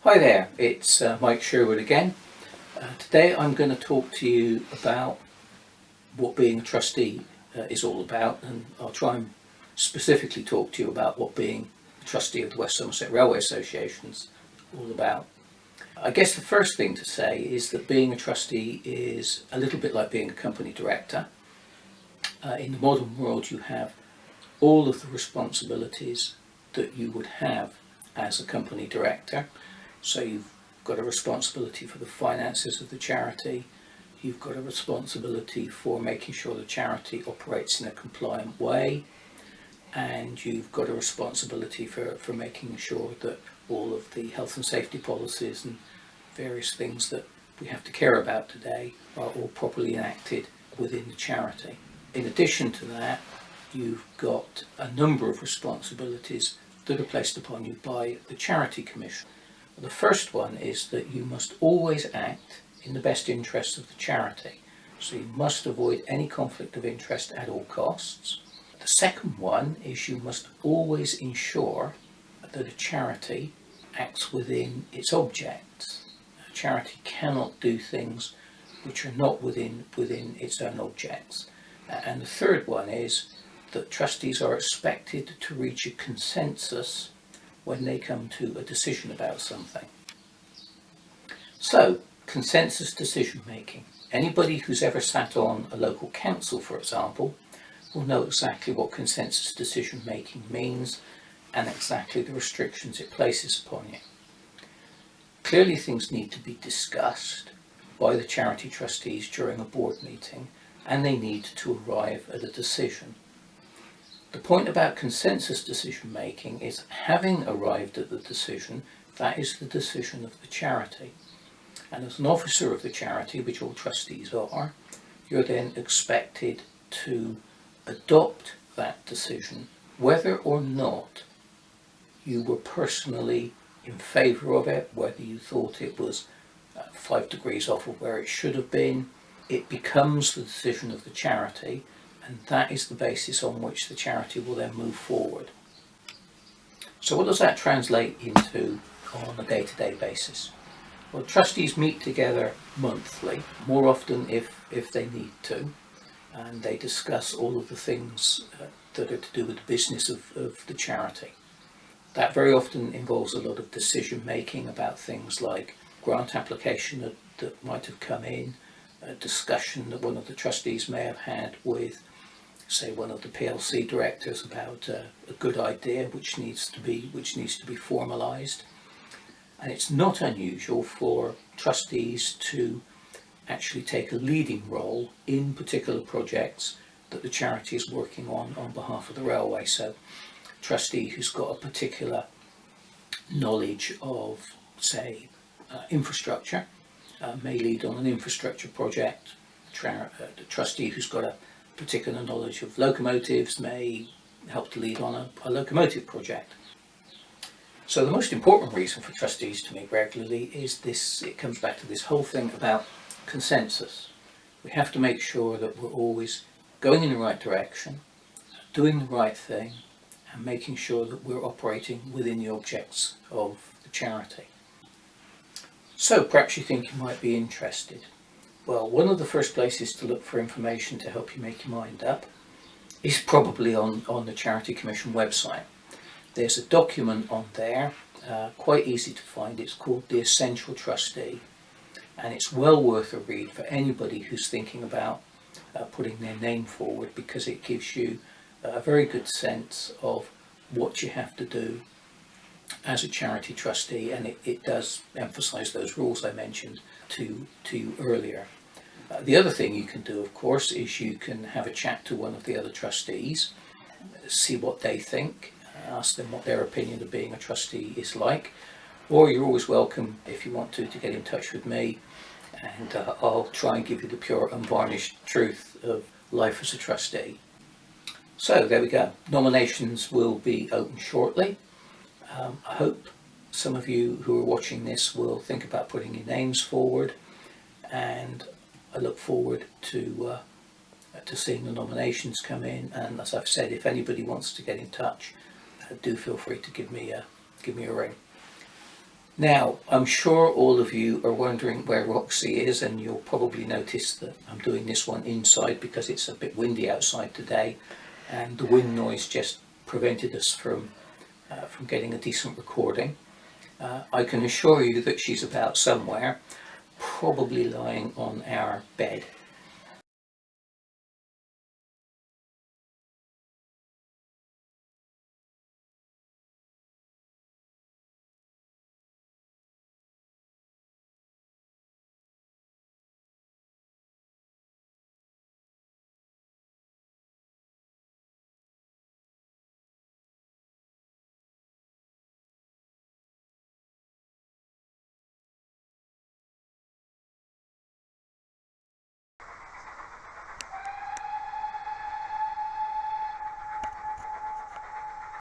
Hi there, it's Mike Sherwood again. Today I'm going to talk to you about what being a trustee is all about, and I'll try and specifically talk to you about what being a trustee of the West Somerset Railway Association is all about. I guess the first thing to say is that being a trustee is a little bit like being a company director. In the modern world you have all of the responsibilities that you would have as a company director. So you've got a responsibility for the finances of the charity, you've got a responsibility for making sure the charity operates in a compliant way, and you've got a responsibility for making sure that all of the health and safety policies and various things that we have to care about today are all properly enacted within the charity. In addition to that, you've got a number of responsibilities that are placed upon you by the Charity Commission. The first one is that you must always act in the best interests of the charity. So you must avoid any conflict of interest at all costs. The second one is you must always ensure that a charity acts within its objects. A charity cannot do things which are not within its own objects. And the third one is that trustees are expected to reach a consensus when they come to a decision about something. So, consensus decision making. Anybody who's ever sat on a local council, for example, will know exactly what consensus decision making means and exactly the restrictions it places upon you. Clearly things need to be discussed by the charity trustees during a board meeting, and they need to arrive at a decision. The point about consensus decision making is, having arrived at the decision, that is the decision of the charity. And as an officer of the charity, which all trustees are, you're then expected to adopt that decision, whether or not you were personally in favour of it, whether you thought it was 5 degrees off of where it should have been. It becomes the decision of the charity, and that is the basis on which the charity will then move forward. So what does that translate into on a day-to-day basis? Well, trustees meet together monthly, more often if they need to, and they discuss all of the things that are to do with the business of the charity. That very often involves a lot of decision making about things like grant application that might have come in, a discussion that one of the trustees may have had with, say, one of the PLC directors about a good idea which needs to be formalised. And it's not unusual for trustees to actually take a leading role in particular projects that the charity is working on behalf of the railway. So a trustee who's got a particular knowledge of, say, infrastructure may lead on an infrastructure project. The trustee who's got a particular knowledge of locomotives may help to lead on a locomotive project. So the most important reason for trustees to meet regularly is this. It comes back to this whole thing about consensus. We have to make sure that we're always going in the right direction, doing the right thing, and making sure that we're operating within the objects of the charity. So perhaps you think you might be interested. Well, one of the first places to look for information to help you make your mind up is probably on the Charity Commission website. There's a document on there, quite easy to find. It's called The Essential Trustee, and it's well worth a read for anybody who's thinking about putting their name forward, because it gives you a very good sense of what you have to do as a charity trustee, and it does emphasise those rules I mentioned to you earlier. The other thing you can do, of course, is you can have a chat to one of the other trustees, see what they think, ask them what their opinion of being a trustee is like, or you're always welcome, if you want to get in touch with me, and I'll try and give you the pure unvarnished truth of life as a trustee. So there we go. Nominations will be open shortly. I hope some of you who are watching this will think about putting your names forward, and I look forward to seeing the nominations come in. And as I've said, if anybody wants to get in touch, do feel free to give me a ring. Now, I'm sure all of you are wondering where Roxy is, and you'll probably notice that I'm doing this one inside because it's a bit windy outside today, and the wind noise just prevented us from getting a decent recording. I can assure you that she's about somewhere, probably lying on our bed.